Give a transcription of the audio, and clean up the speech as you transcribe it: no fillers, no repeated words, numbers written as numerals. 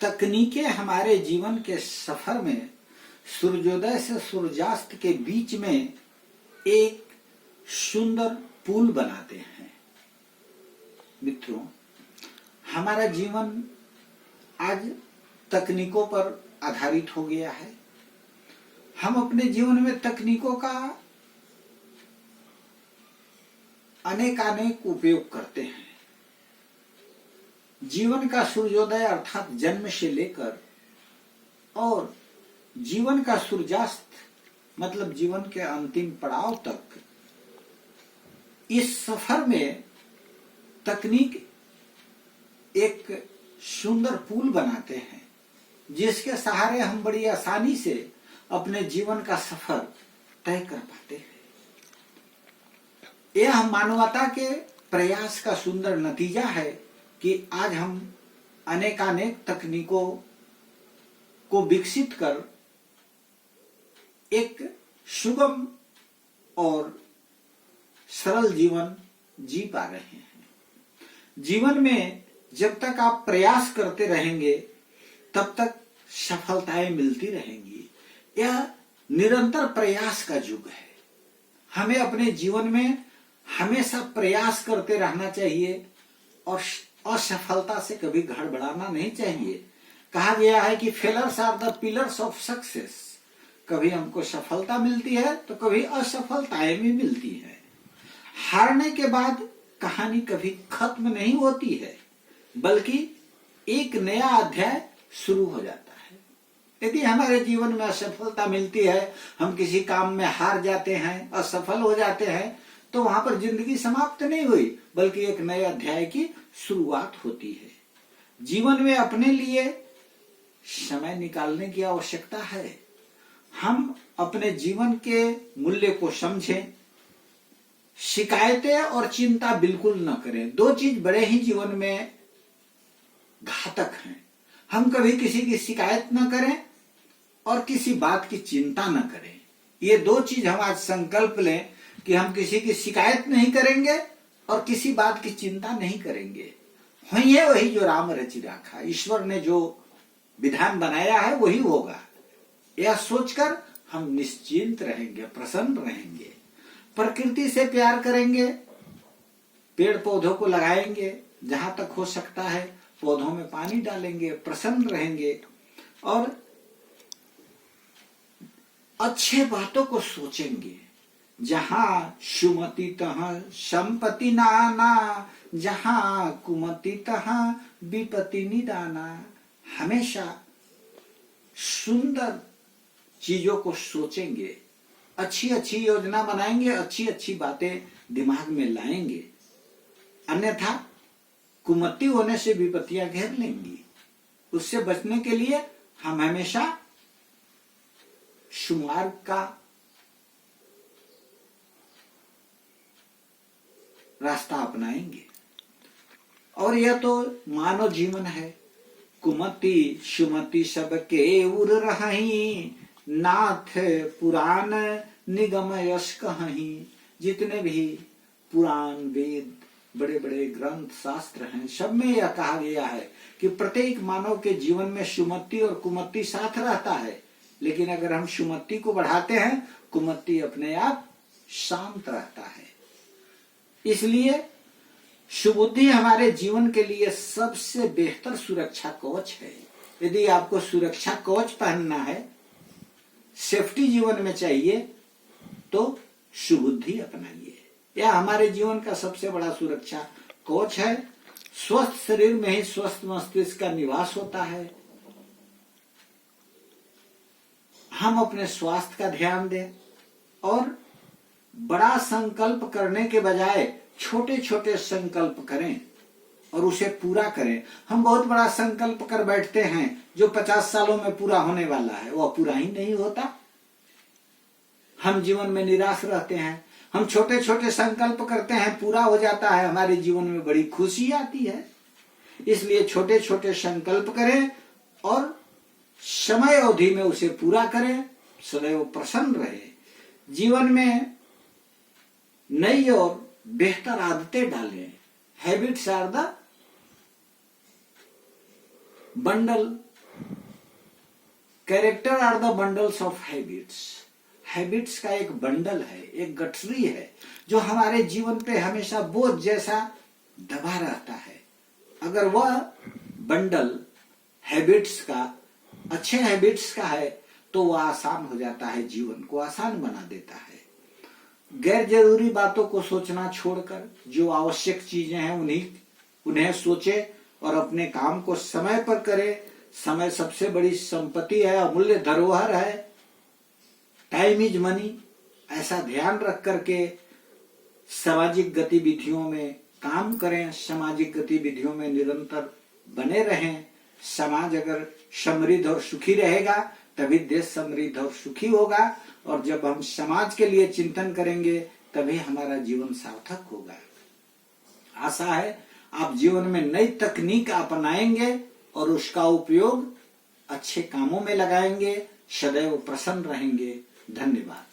तकनीकें हमारे जीवन के सफर में सूर्योदय से सूर्यास्त के बीच में एक सुंदर पुल बनाते हैं। मित्रों, हमारा जीवन आज तकनीकों पर आधारित हो गया है। हम अपने जीवन में तकनीकों का अनेकानेक उपयोग करते हैं। जीवन का सूर्योदय अर्थात जन्म से लेकर और जीवन का सूर्यास्त मतलब जीवन के अंतिम पड़ाव तक, इस सफर में तकनीक एक सुंदर पुल बनाते हैं जिसके सहारे हम बड़ी आसानी से अपने जीवन का सफर तय कर पाते हैं। यह मानवता के प्रयास का सुंदर नतीजा है कि आज हम अनेकानेक तकनीकों को विकसित कर एक सुगम और सरल जीवन जी पा रहे हैं। जीवन में जब तक आप प्रयास करते रहेंगे तब तक सफलताएं मिलती रहेंगी। यह निरंतर प्रयास का युग है। हमें अपने जीवन में हमेशा प्रयास करते रहना चाहिए और असफलता से कभी गड़बड़ाना नहीं चाहिए। कहा गया है कि failures are the pillars of success. कभी हमको सफलता मिलती है तो कभी असफलताएं भी मिलती है। हारने के बाद कहानी कभी खत्म नहीं होती है, बल्कि एक नया अध्याय शुरू हो जाता है। यदि हमारे जीवन में असफलता मिलती है, हम किसी काम में हार जाते हैं, असफल हो जाते हैं, तो वहां पर जिंदगी समाप्त नहीं हुई, बल्कि एक नए अध्याय की शुरुआत होती है। जीवन में अपने लिए समय निकालने की आवश्यकता है। हम अपने जीवन के मूल्य को समझें। शिकायतें और चिंता बिल्कुल न करें। दो चीज बड़े ही जीवन में घातक हैं। हम कभी किसी की शिकायत न करें और किसी बात की चिंता न करें। ये दो चीज हम आज संकल्प लें कि हम किसी की शिकायत नहीं करेंगे और किसी बात की चिंता नहीं करेंगे। वही जो राम रचि राखा, ईश्वर ने जो विधान बनाया है वही होगा। यह सोचकर हम निश्चिंत रहेंगे, प्रसन्न रहेंगे। प्रकृति से प्यार करेंगे, पेड़ पौधों को लगाएंगे, जहां तक हो सकता है पौधों में पानी डालेंगे, प्रसन्न रहेंगे और अच्छे बातों को सोचेंगे। जहां सुमति तहां संपत्ति नाना, जहां कुमति तहां विपत्ति निदाना। हमेशा सुंदर चीजों को सोचेंगे, अच्छी अच्छी योजना बनाएंगे, अच्छी अच्छी बातें दिमाग में लाएंगे। अन्यथा कुमति होने से विपत्तियां घेर लेंगी। उससे बचने के लिए हम हमेशा सुमार्ग का रास्ता अपनाएंगे। और यह तो मानव जीवन है। कुमति सुमति सबके उर रही, नाथ पुराण निगम यश कहीं। जितने भी पुराण वेद बड़े बड़े ग्रंथ शास्त्र हैं, सब में यह कहा गया है कि प्रत्येक मानव के जीवन में सुमति और कुमति साथ रहता है। लेकिन अगर हम सुमति को बढ़ाते हैं, कुमति अपने आप शांत रहता है। इसलिए सुबुद्धि हमारे जीवन के लिए सबसे बेहतर सुरक्षा कवच है। यदि आपको सुरक्षा कवच पहनना है, सेफ्टी जीवन में चाहिए, तो सुबुद्धि अपनाइए। यह हमारे जीवन का सबसे बड़ा सुरक्षा कवच है। स्वस्थ शरीर में ही स्वस्थ मस्तिष्क का निवास होता है। हम अपने स्वास्थ्य का ध्यान दें और बड़ा संकल्प करने के बजाय छोटे छोटे संकल्प करें और उसे पूरा करें। हम बहुत बड़ा संकल्प कर बैठते हैं जो 50 सालों में पूरा होने वाला है, वह पूरा ही नहीं होता। हम जीवन में निराश रहते हैं। हम छोटे छोटे संकल्प करते हैं, पूरा हो जाता है, हमारे जीवन में बड़ी खुशी आती है। इसलिए छोटे छोटे संकल्प करें और समय अवधि में उसे पूरा करें, सदैव प्रसन्न रहे। जीवन में नई और बेहतर आदतें डालें। Habits are the bundle character are the bundles of habits. Habits का एक बंडल है, एक गठरी है जो हमारे जीवन पे हमेशा बोझ जैसा दबा रहता है। अगर वह बंडल हैबिट्स का, अच्छे हैबिट्स का है, तो वह आसान हो जाता है, जीवन को आसान बना देता है। गैर जरूरी बातों को सोचना छोड़कर जो आवश्यक चीजें हैं उन्हें सोचे और अपने काम को समय पर करे। समय सबसे बड़ी संपत्ति है, अमूल्य धरोहर है। टाइम इज मनी, ऐसा ध्यान रख करके सामाजिक गतिविधियों में काम करें, सामाजिक गतिविधियों में निरंतर बने रहें। समाज अगर समृद्ध और सुखी रहेगा तभी देश समृद्ध और सुखी होगा, और जब हम समाज के लिए चिंतन करेंगे तभी हमारा जीवन सार्थक होगा। आशा है आप जीवन में नई तकनीक अपनाएंगे और उसका उपयोग अच्छे कामों में लगाएंगे, सदैव प्रसन्न रहेंगे। धन्यवाद।